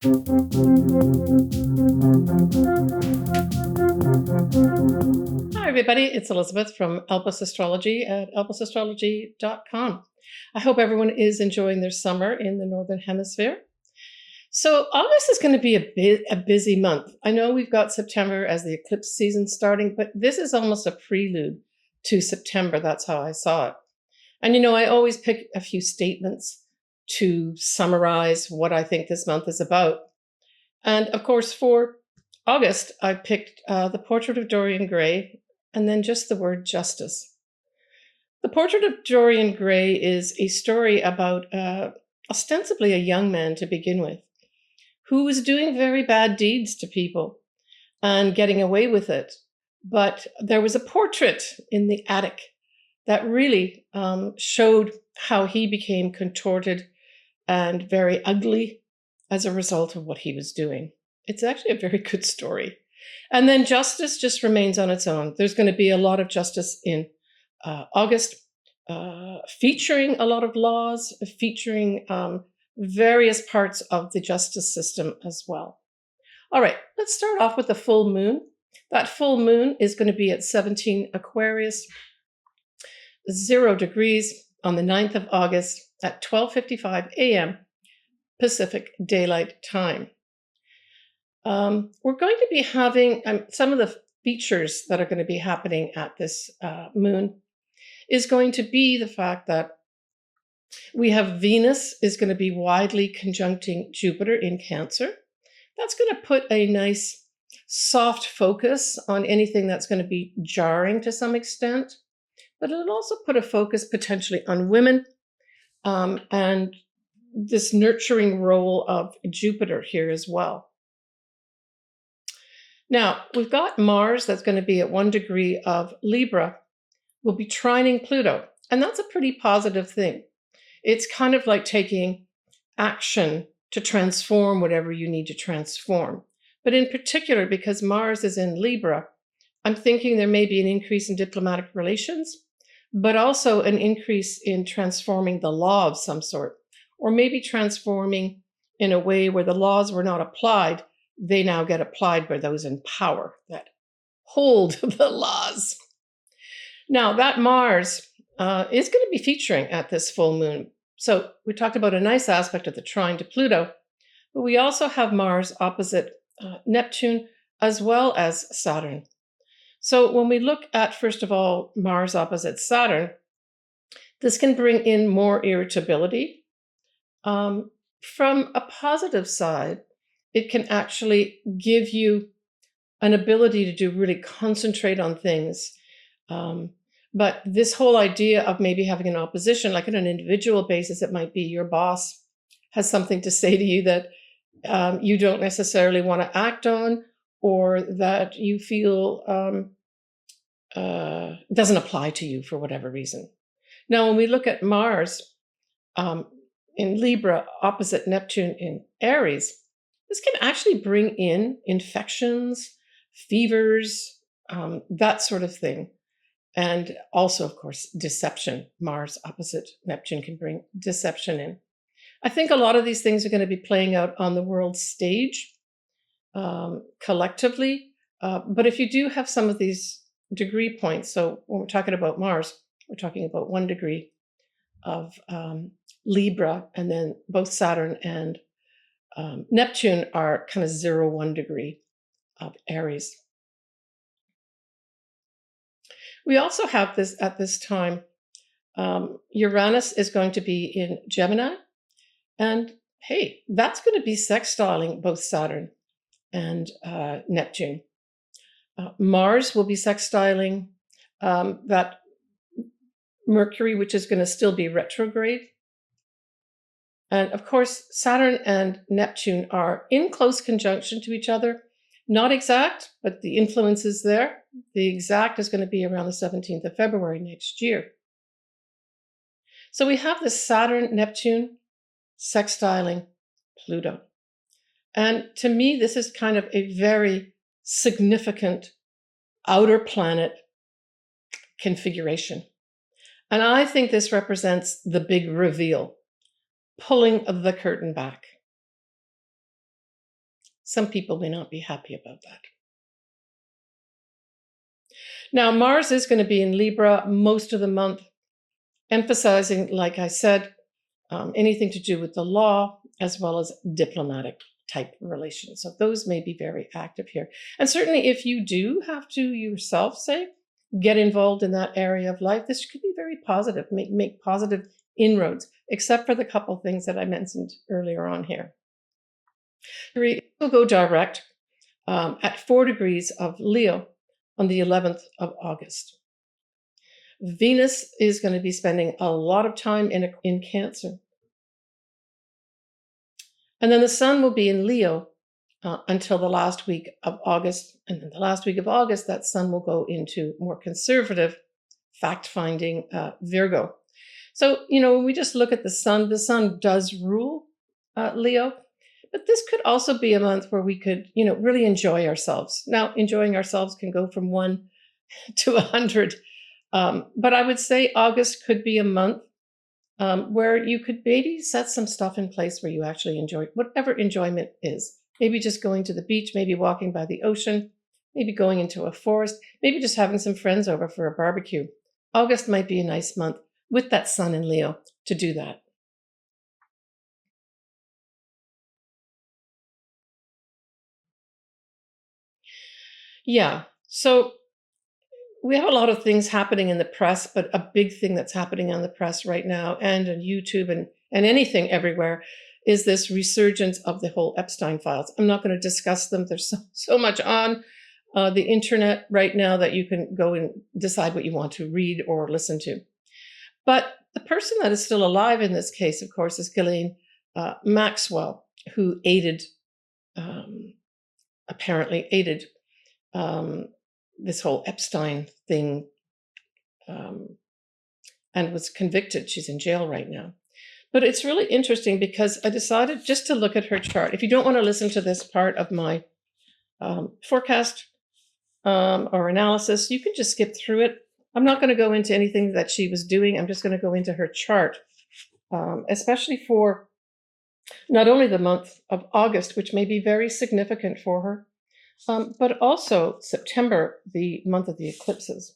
Hi, everybody. It's Elizabeth from Elpis Astrology at elpisastrology.com. I hope everyone is enjoying their summer in the Northern Hemisphere. So August is going to be a busy month. I know we've got September as the eclipse season starting, but this is almost a prelude to September. That's how I saw it. And, I always pick a few statements to summarize what I think this month is about. And of course, for August, I picked the portrait of Dorian Gray and then just the word justice. The portrait of Dorian Gray is a story about ostensibly a young man to begin with, who was doing very bad deeds to people and getting away with it. But there was a portrait in the attic that really showed how he became contorted and very ugly as a result of what he was doing. It's actually a very good story. And then justice just remains on its own. There's going to be a lot of justice in August, featuring a lot of laws, featuring various parts of the justice system as well. All right, let's start off with the full moon. That full moon is going to be at 17 Aquarius, 0 degrees on the 9th of August at 12:55 a.m. Pacific Daylight Time. We're going to be having some of the features that are going to be happening at this moon is going to be the fact that we have Venus is going to be widely conjuncting Jupiter in Cancer. That's going to put a nice soft focus on anything that's going to be jarring to some extent, but it'll also put a focus potentially on women and this nurturing role of Jupiter here as well. Now, we've got Mars that's going to be at 1 degree of Libra, will be trining Pluto, and that's a pretty positive thing. It's kind of like taking action to transform whatever you need to transform. But in particular, because Mars is in Libra, I'm thinking there may be an increase in diplomatic relations, but also an increase in transforming the law of some sort, or maybe transforming in a way where the laws were not applied, they now get applied by those in power that hold the laws. Now, that Mars is going to be featuring at this full moon. So we talked about a nice aspect of the trine to Pluto, but we also have Mars opposite Neptune as well as Saturn. So when we look at, first of all, Mars opposite Saturn, this can bring in more irritability. From a positive side, it can actually give you an ability to do really concentrate on things. But this whole idea of maybe having an opposition, like on an individual basis, it might be your boss has something to say to you that you don't necessarily want to act on, or that you feel doesn't apply to you for whatever reason. Now, when we look at Mars in Libra opposite Neptune in Aries, this can actually bring in infections, fevers, that sort of thing. And also, of course, deception. Mars opposite Neptune can bring deception in. I think a lot of these things are going to be playing out on the world stage collectively. But if you do have some of these degree points, so when we're talking about Mars, we're talking about 1 degree of Libra, and then both Saturn and Neptune are kind of 0-1 degree of Aries. We also have this at this time, Uranus is going to be in Gemini, and hey, that's going to be sextiling both Saturn and Neptune. Mars will be sextiling that Mercury, which is going to still be retrograde. And of course, Saturn and Neptune are in close conjunction to each other. Not exact, but the influence is there. The exact is going to be around the 17th of February next year. So we have this Saturn-Neptune sextiling Pluto. And to me, this is kind of a very significant outer planet configuration. And I think this represents the big reveal, pulling the curtain back. Some people may not be happy about that. Now, Mars is going to be in Libra most of the month, emphasizing, like I said, anything to do with the law as well as diplomatic type relations. So those may be very active here. And certainly if you do have to yourself, say, get involved in that area of life, this could be very positive, make positive inroads, except for the couple things that I mentioned earlier on here. It will go direct at 4 degrees of Leo on the 11th of August. Venus is going to be spending a lot of time in Cancer. And then the Sun will be in Leo until the last week of August. And then the last week of August, that Sun will go into more conservative, fact-finding Virgo. So, when we just look at the Sun does rule Leo. But this could also be a month where we could, really enjoy ourselves. Now, enjoying ourselves can go from 1 to 100. But I would say August could be a month where you could maybe set some stuff in place where you actually enjoy whatever enjoyment is. Maybe just going to the beach, maybe walking by the ocean, maybe going into a forest, maybe just having some friends over for a barbecue. August might be a nice month with that Sun in Leo to do that. Yeah, so we have a lot of things happening in the press, but a big thing that's happening on the press right now and on YouTube and anything everywhere is this resurgence of the whole Epstein files. I'm not going to discuss them. There's so much on the internet right now that you can go and decide what you want to read or listen to. But the person that is still alive in this case, of course, is Gislaine Maxwell, who apparently aided this whole Epstein thing and was convicted. She's in jail right now. But it's really interesting because I decided just to look at her chart. If you don't want to listen to this part of my forecast or analysis, you can just skip through it. I'm not going to go into anything that she was doing. I'm just going to go into her chart, especially for not only the month of August, which may be very significant for her, but also September, the month of the eclipses.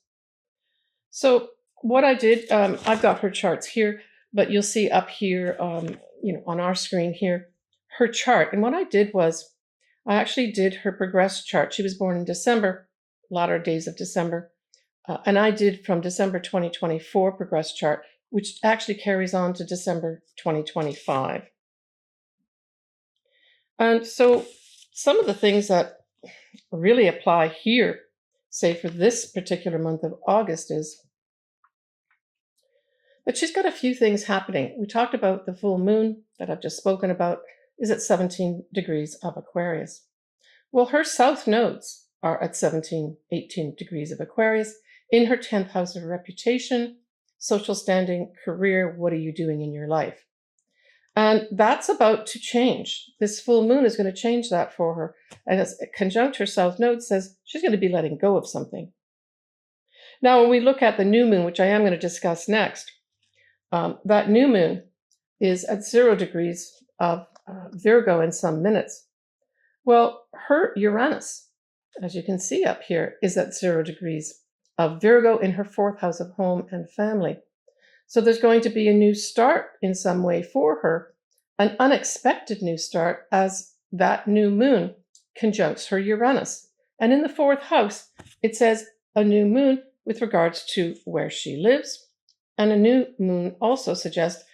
So what I did, I've got her charts here, but you'll see up here, on our screen here, her chart. And what I did was I actually did her progressed chart. She was born in December, latter days of December. And I did from December 2024 progressed chart, which actually carries on to December 2025. And so some of the things that really apply here, say for this particular month of August, is that she's got a few things happening. We talked about the full moon that I've just spoken about is at 17 degrees of Aquarius. Well, her south nodes are at 17, 18 degrees of Aquarius in her 10th house of reputation, social standing, career. What are you doing in your life? And that's about to change. This full moon is going to change that for her. And as conjunct her south node says she's going to be letting go of something. Now, when we look at the new moon, which I am going to discuss next, that new moon is at 0 degrees of Virgo in some minutes. Well, her Uranus, as you can see up here, is at 0 degrees of Virgo in her 4th house of home and family. So there's going to be a new start in some way for her, an unexpected new start, as that new moon conjuncts her Uranus. And in the 4th house, it says a new moon with regards to where she lives. And a new moon also suggests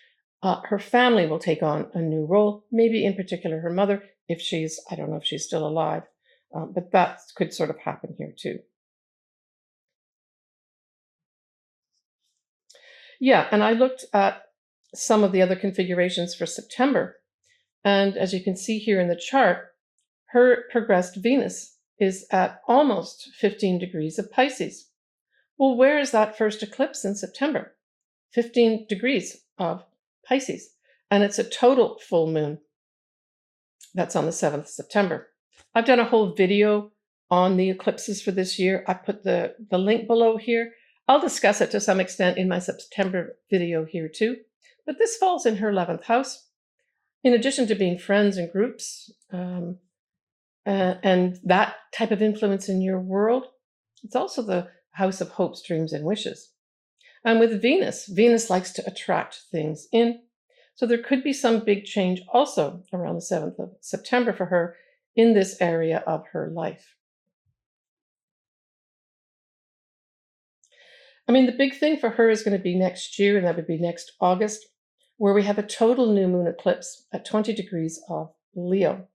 her family will take on a new role, maybe in particular her mother, if she's, I don't know if she's still alive, but that could sort of happen here too. Yeah, and I looked at some of the other configurations for September. And as you can see here in the chart, her progressed Venus is at almost 15 degrees of Pisces. Well, where is that first eclipse in September? 15 degrees of Pisces. And it's a total full moon. That's on the 7th of September. I've done a whole video on the eclipses for this year. I put the link below here. I'll discuss it to some extent in my September video here too. But this falls in her 11th house. In addition to being friends and groups, And that type of influence in your world, it's also the house of hopes, dreams, and wishes. And with Venus, Venus likes to attract things in. So there could be some big change also around the 7th of September for her in this area of her life. I mean, the big thing for her is going to be next year, and that would be next August, where we have a total new moon eclipse at 20 degrees of Leo.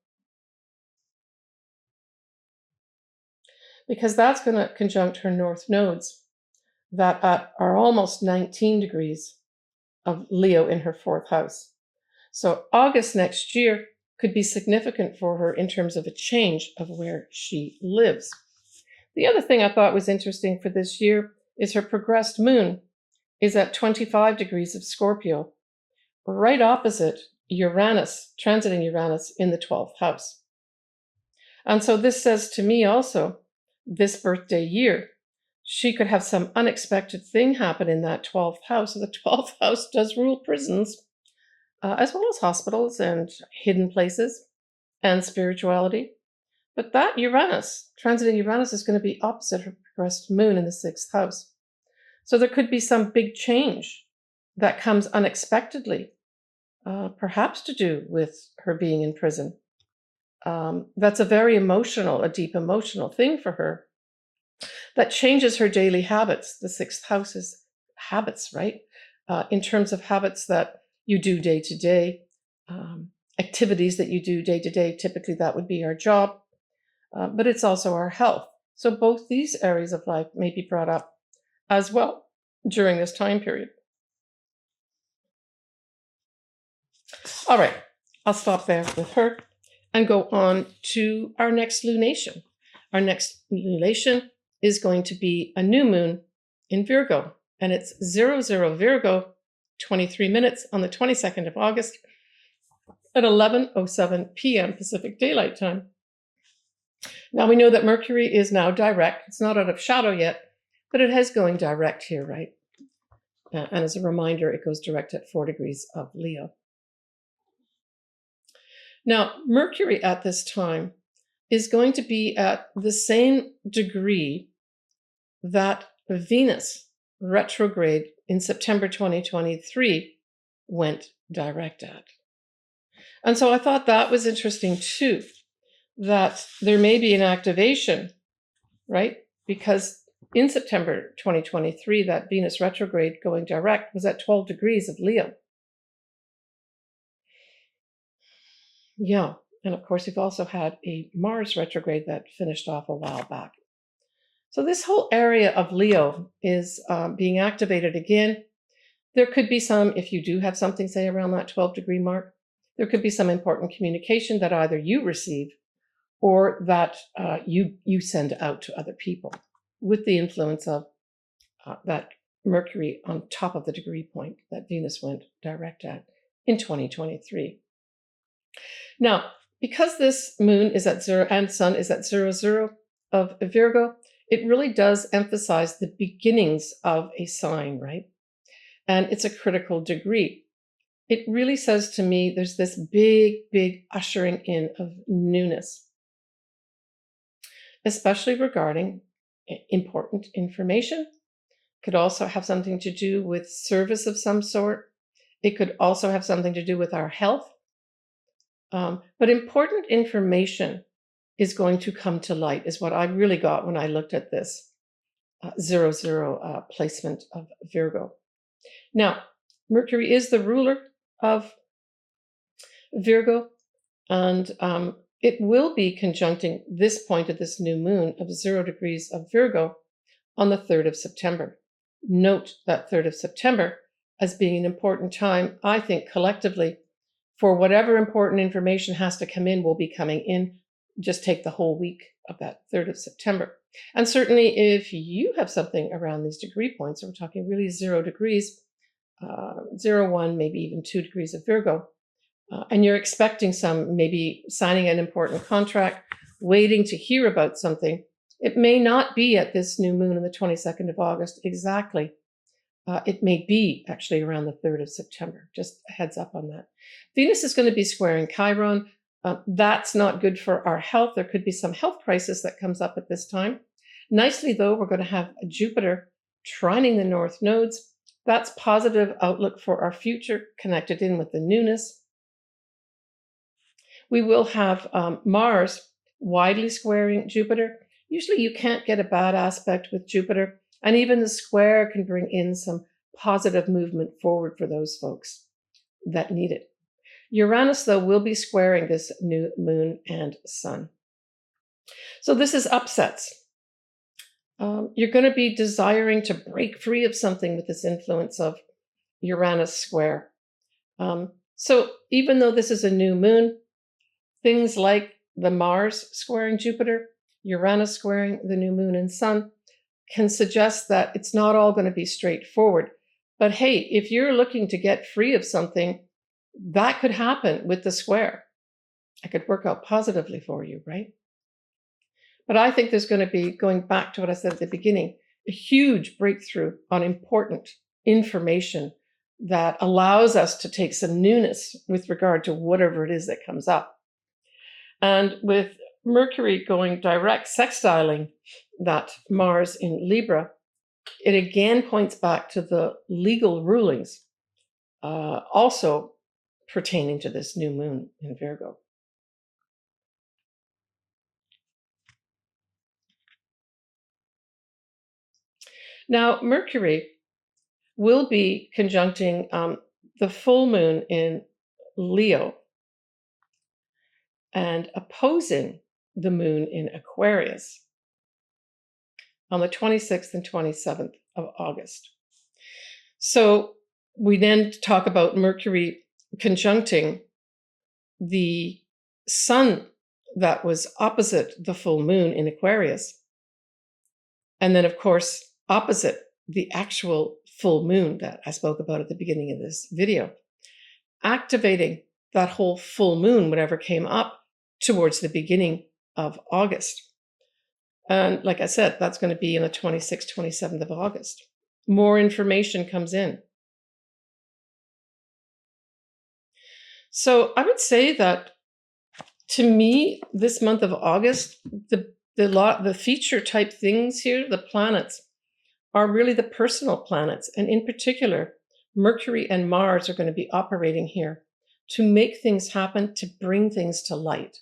Because that's going to conjunct her north nodes that are almost 19 degrees of Leo in her 4th house. So August next year could be significant for her in terms of a change of where she lives. The other thing I thought was interesting for this year is her progressed moon is at 25 degrees of Scorpio, right opposite Uranus, transiting Uranus in the 12th house. And so this says to me also, this birthday year, she could have some unexpected thing happen in that 12th house. So the 12th house does rule prisons, as well as hospitals and hidden places and spirituality. But that Uranus, transiting Uranus, is going to be opposite her progressed moon in the 6th house. So there could be some big change that comes unexpectedly, perhaps to do with her being in prison. That's a very emotional, a deep emotional thing for her. That changes her daily habits. The 6th house is habits, right? In terms of habits that you do day to day, activities that you do day to day. Typically, that would be our job, but it's also our health. So both these areas of life may be brought up as well during this time period. All right, I'll stop there with her and go on to our next lunation. Our next lunation is going to be a new moon in Virgo, and it's 00 Virgo, 23 minutes on the 22nd of August at 11:07 p.m. Pacific Daylight Time. Now we know that Mercury is now direct. It's not out of shadow yet, but it is going direct here, right? And as a reminder, it goes direct at 4 degrees of Leo. Now, Mercury at this time is going to be at the same degree that Venus retrograde in September 2023 went direct at. And so I thought that was interesting too, that there may be an activation, right? Because in September 2023, that Venus retrograde going direct was at 12 degrees of Leo. Yeah, and of course, we've also had a Mars retrograde that finished off a while back. So this whole area of Leo is being activated again. There could be some, if you do have something, say, around that 12-degree mark, there could be some important communication that either you receive or that you send out to other people with the influence of that Mercury on top of the degree point that Venus went direct at in 2023. Now, because this moon is at 0 and sun is at 00 of Virgo, it really does emphasize the beginnings of a sign, right? And it's a critical degree. It really says to me there's this big, big ushering in of newness, especially regarding important information. Could also have something to do with service of some sort. It could also have something to do with our health. But important information is going to come to light, is what I really got when I looked at this 00 placement of Virgo. Now, Mercury is the ruler of Virgo, and it will be conjuncting this point of this new moon of 0 degrees of Virgo on the 3rd of September. Note that 3rd of September as being an important time, I think, collectively, for whatever important information has to come in will be coming in. Just take the whole week of that 3rd of September. And certainly if you have something around these degree points, so we're talking really 0 degrees, 0, 1, maybe even 2 degrees of Virgo, and you're expecting some, maybe signing an important contract, waiting to hear about something, it may not be at this new moon on the 22nd of August exactly. It may be actually around the 3rd of September. Just a heads up on that. Venus is going to be squaring Chiron That's not good for our health. There could be some health crisis that comes up at this time. Nicely, though, we're going to have Jupiter trining the north nodes. That's positive outlook for our future, connected in with the newness. We will have Mars widely squaring Jupiter. Usually you can't get a bad aspect with Jupiter, and even the square can bring in some positive movement forward for those folks that need it. Uranus, though, will be squaring this new moon and sun. So this is upsets. You're going to be desiring to break free of something with this influence of Uranus square. So even though this is a new moon, things like the Mars squaring Jupiter, Uranus squaring the new moon and sun can suggest that it's not all going to be straightforward. But hey, if you're looking to get free of something, that could happen with the square. It could work out positively for you, right? But I think there's going to be, going back to what I said at the beginning, a huge breakthrough on important information that allows us to take some newness with regard to whatever it is that comes up. And with Mercury going direct, sextiling that Mars in Libra, it again points back to the legal rulings, also pertaining to this new moon in Virgo. Now, Mercury will be conjuncting the full moon in Leo and opposing the moon in Aquarius on the 26th and 27th of August. So we then talk about Mercury conjuncting the sun that was opposite the full moon in Aquarius. And then, of course, opposite the actual full moon that I spoke about at the beginning of this video, activating that whole full moon, whatever came up, towards the beginning of August. And like I said, that's going to be on the 26th, 27th of August. More information comes in. So I would say that, to me, this month of August, the feature type things here, the planets, are really the personal planets. And in particular, Mercury and Mars are going to be operating here to make things happen, to bring things to light.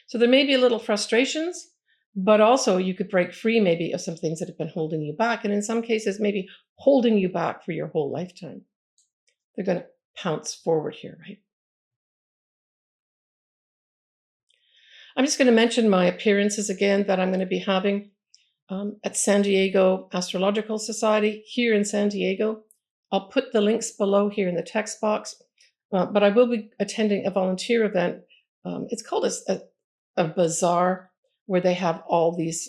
So there may be a little frustrations, but also you could break free maybe of some things that have been holding you back. And in some cases, maybe holding you back for your whole lifetime. They're going to pounce forward here, right? I'm just going to mention my appearances again that I'm going to be having at San Diego Astrological Society here in San Diego. I'll put the links below here in the text box, but I will be attending a volunteer event. It's called a bazaar, where they have all these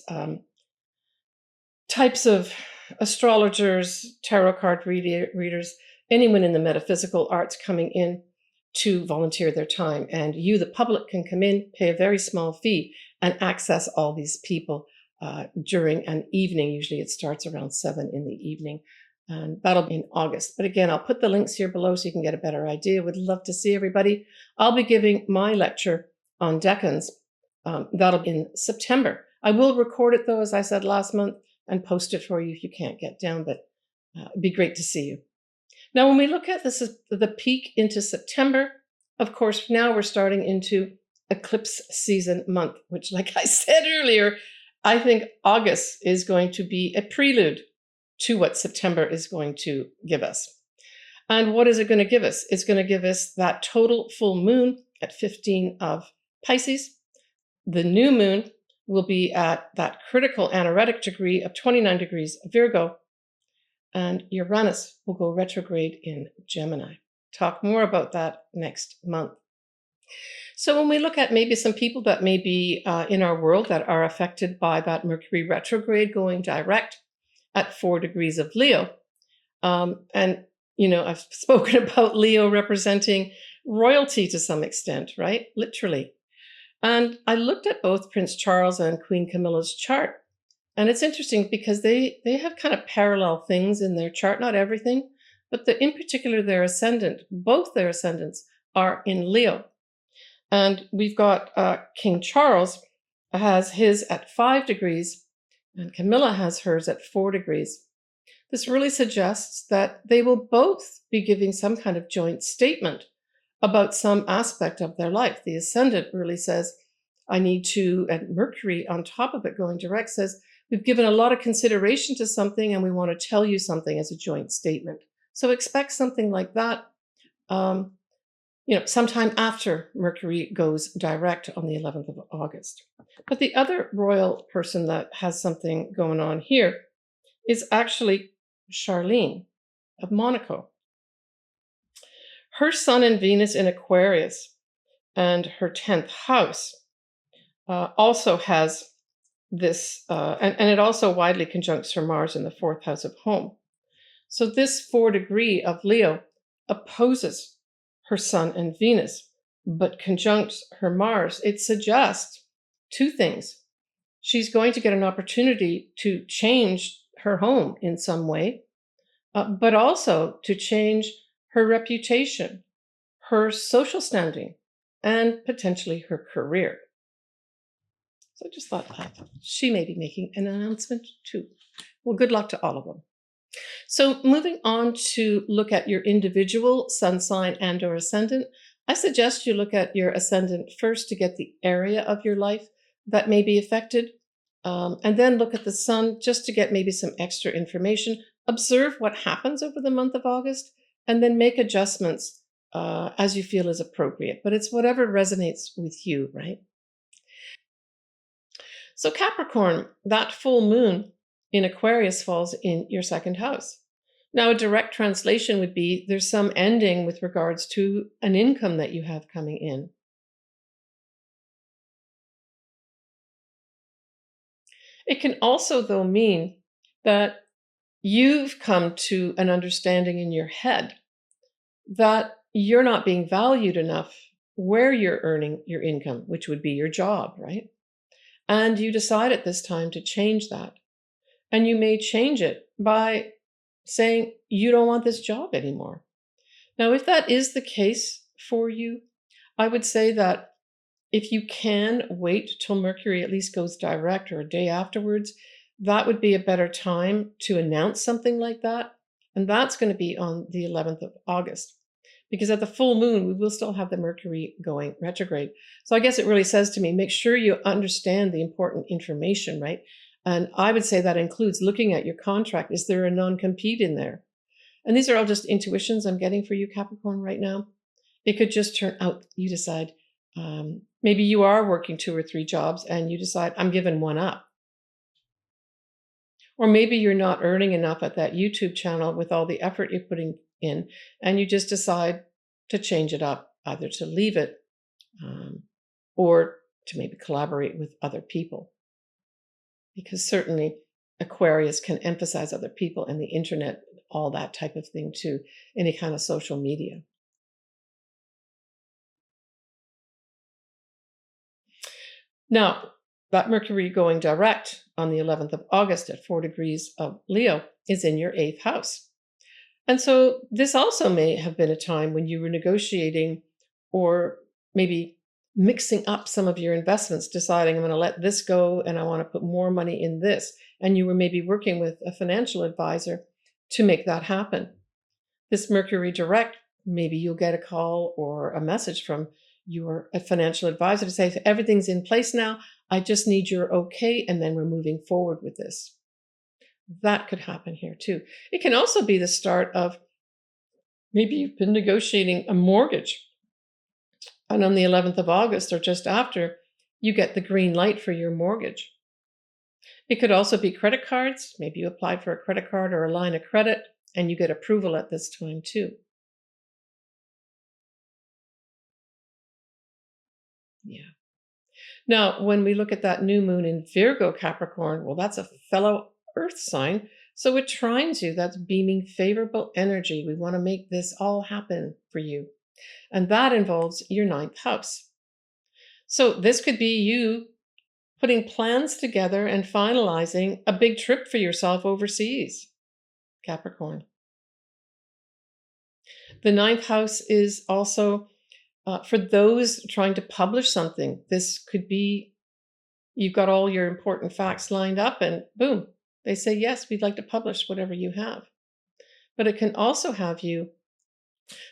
types of astrologers, tarot card readers, anyone in the metaphysical arts coming in to volunteer their time. And you, the public, can come in, pay a very small fee, and access all these people during an evening. Usually it starts around 7 in the evening, and that'll be in August. But again, I'll put the links here below so you can get a better idea. Would love to see everybody. I'll be giving my lecture on decans. That'll be in September. I will record it, though, as I said last month, and post it for you if you can't get down, but it'd be great to see you. Now, when we look at this, the peak into September, of course, now we're starting into eclipse season month, which, like I said earlier, I think August is going to be a prelude to what September is going to give us. And what is it going to give us? It's going to give us that total full moon at 15 of Pisces. The new moon will be at that critical anaretic degree of 29 degrees Virgo, and Uranus will go retrograde in Gemini. Talk more about that next month. So when we look at maybe some people that may be in our world that are affected by that Mercury retrograde going direct at 4 degrees of Leo, and, you know, I've spoken about Leo representing royalty to some extent, right? Literally. And I looked at both Prince Charles and Queen Camilla's chart. And it's interesting because they have kind of parallel things in their chart, not everything, but in particular their ascendant, both their ascendants are in Leo. And we've got King Charles has his at 5 degrees, and Camilla has hers at 4 degrees. This really suggests that they will both be giving some kind of joint statement about some aspect of their life. The ascendant really says, I need to, and Mercury on top of it going direct says, we've given a lot of consideration to something and we want to tell you something as a joint statement. So expect something like that, sometime after Mercury goes direct on the 11th of August. But the other royal person that has something going on here is actually Charlene of Monaco. Her Sun and Venus in Aquarius and her 10th house also has this, and it also widely conjuncts her Mars in the 4th house of home. So this 4 degree of Leo opposes her Sun and Venus, but conjuncts her Mars. It suggests two things. She's going to get an opportunity to change her home in some way, but also to change her reputation, her social standing, and potentially her career. So I just thought that she may be making an announcement too. Well, good luck to all of them. So moving on to look at your individual sun sign and or ascendant, I suggest you look at your ascendant first to get the area of your life that may be affected, and then look at the sun just to get maybe some extra information. Observe what happens over the month of August, and then make adjustments as you feel is appropriate. But it's whatever resonates with you, right? So Capricorn, that full moon in Aquarius falls in your 2nd house. Now, a direct translation would be there's some ending with regards to an income that you have coming in. It can also, though, mean that you've come to an understanding in your head that you're not being valued enough where you're earning your income, which would be your job, right? And you decide at this time to change that. And you may change it by saying you don't want this job anymore. Now, if that is the case for you, I would say that if you can wait till Mercury at least goes direct or a day afterwards, that would be a better time to announce something like that. And that's going to be on the 11th of August. Because at the full moon, we will still have the Mercury going retrograde. So I guess it really says to me, make sure you understand the important information, right? And I would say that includes looking at your contract. Is there a non-compete in there? And these are all just intuitions I'm getting for you, Capricorn, right now. It could just turn out you decide, maybe you are working 2 or 3 jobs and you decide, I'm giving one up. Or maybe you're not earning enough at that YouTube channel with all the effort you're putting in, and you just decide to change it up, either to leave it or to maybe collaborate with other people. Because certainly Aquarius can emphasize other people and the internet, all that type of thing too, any kind of social media. Now, that Mercury going direct on the 11th of August at 4 degrees of Leo is in your 8th house. And so this also may have been a time when you were negotiating or maybe mixing up some of your investments, deciding I'm going to let this go and I want to put more money in this. And you were maybe working with a financial advisor to make that happen. This Mercury direct, maybe you'll get a call or a message from your financial advisor to say, everything's in place now. I just need your okay, and then we're moving forward with this. That could happen here too. It can also be the start of maybe you've been negotiating a mortgage, and on the 11th of August or just after, you get the green light for your mortgage. It could also be credit cards. Maybe you applied for a credit card or a line of credit, and you get approval at this time too. Yeah. Now, when we look at that new moon in Virgo, Capricorn, well, that's a fellow Earth sign. So it trines you. That's beaming favorable energy. We want to make this all happen for you. And that involves your 9th house. So this could be you putting plans together and finalizing a big trip for yourself overseas, Capricorn. The 9th house is also For those trying to publish something, this could be you've got all your important facts lined up and boom, they say, yes, we'd like to publish whatever you have. But it can also have you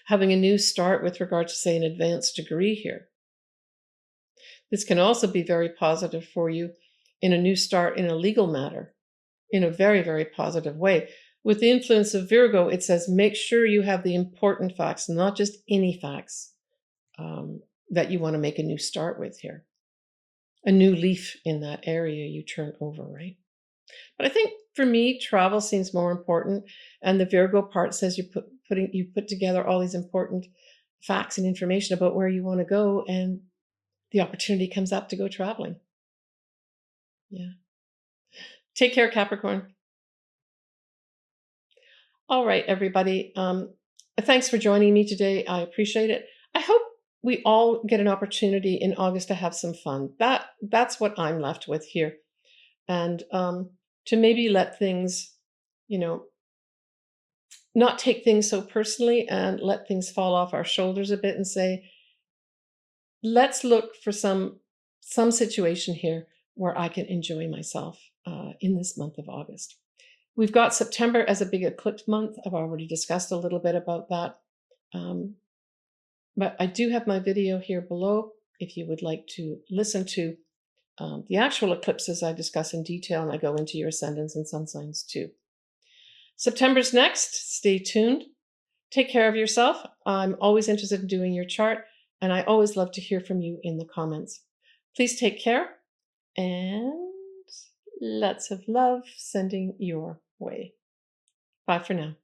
having a new start with regard to, say, an advanced degree here. This can also be very positive for you in a new start in a legal matter, in a very, very positive way. With the influence of Virgo, it says make sure you have the important facts, not just any facts that you want to make a new start with here. A new leaf in that area you turn over, right? But I think for me, travel seems more important. And the Virgo part says you put together all these important facts and information about where you want to go, and the opportunity comes up to go traveling. Yeah. Take care, Capricorn. All right, everybody. Thanks for joining me today. I appreciate it. I hope we all get an opportunity in August to have some fun. That's what I'm left with here. And to maybe let things, not take things so personally and let things fall off our shoulders a bit and say, let's look for some situation here where I can enjoy myself in this month of August. We've got September as a big eclipse month. I've already discussed a little bit about that. But I do have my video here below if you would like to listen to the actual eclipses I discuss in detail, and I go into your ascendants and sun signs too. September's next. Stay tuned. Take care of yourself. I'm always interested in doing your chart, and I always love to hear from you in the comments. Please take care, and lots of love sending your way. Bye for now.